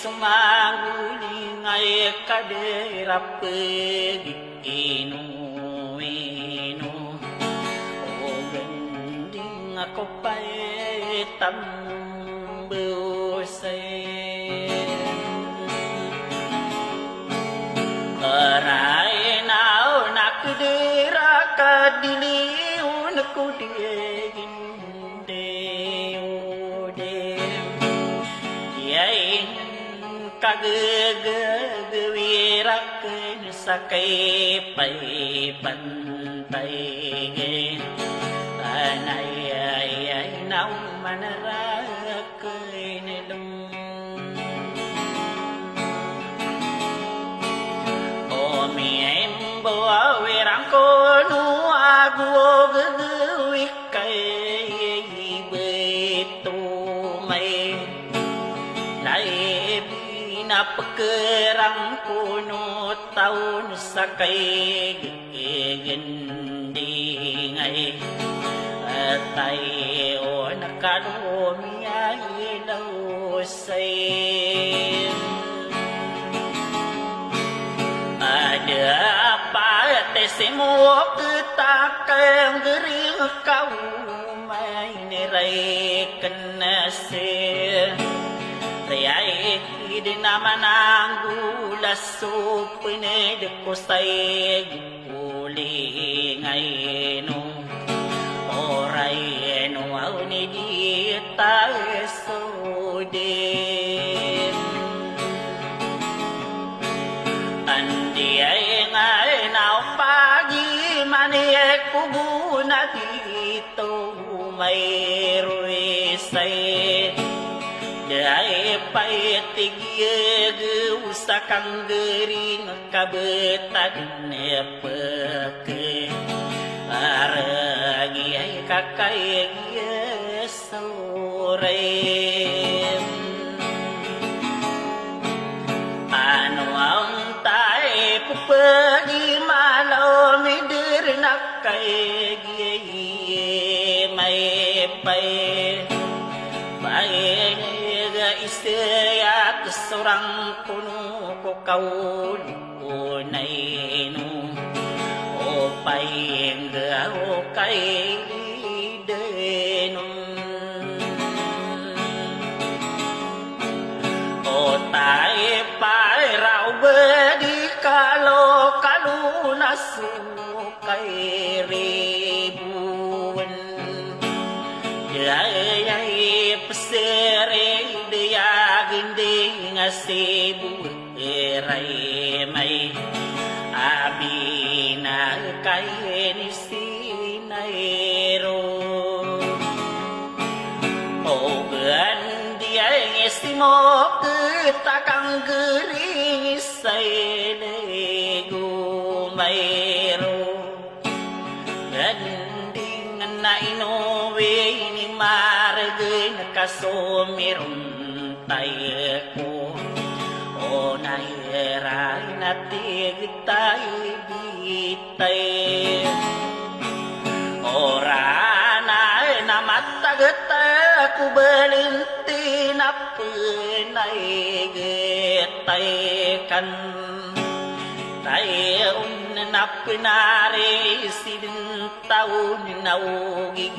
sumanguli ngay kaderap inu o ganding ako pa'y tambusay aray nao nakudira kadiliw nakudigin kagagawirak sakay pa'y pantay anay ay naw manarak nilong o miyembo awirang ko nuagwo gagawik kay ibeto may napakerang puno taon sa kay giginding ay tayo nakalumiya ilaw say ada pa tesimo ketakang gering kau may niray kanasir Riyay di naman ang gulas so pinedekustay guling ay no oray no aw ni di tayo so din andi ay ngay naw pagi maniek puguna dito mayroy say Dahil pa'y tigiyag sa kang garing kabetag nepake Aragi ay kakayag soray Ano ang tayo pupagi malamidir na kayag may pa'y Istayat seorang kuno ko kaulunay no o paingga o kay denon o tayo pa'y raw bedi kalo kalunas kay ribuan ay pesere ginding asibu eray may abina kay ni sinairo o gandi ay estimo ketakang gering say lego mayro ganding na inowe ni maragay nakasumiron tayo ko o nairay natig tayo bitay oranay na matagat ako balinti na punay gitay kan tayo na pinari silin taon na ugig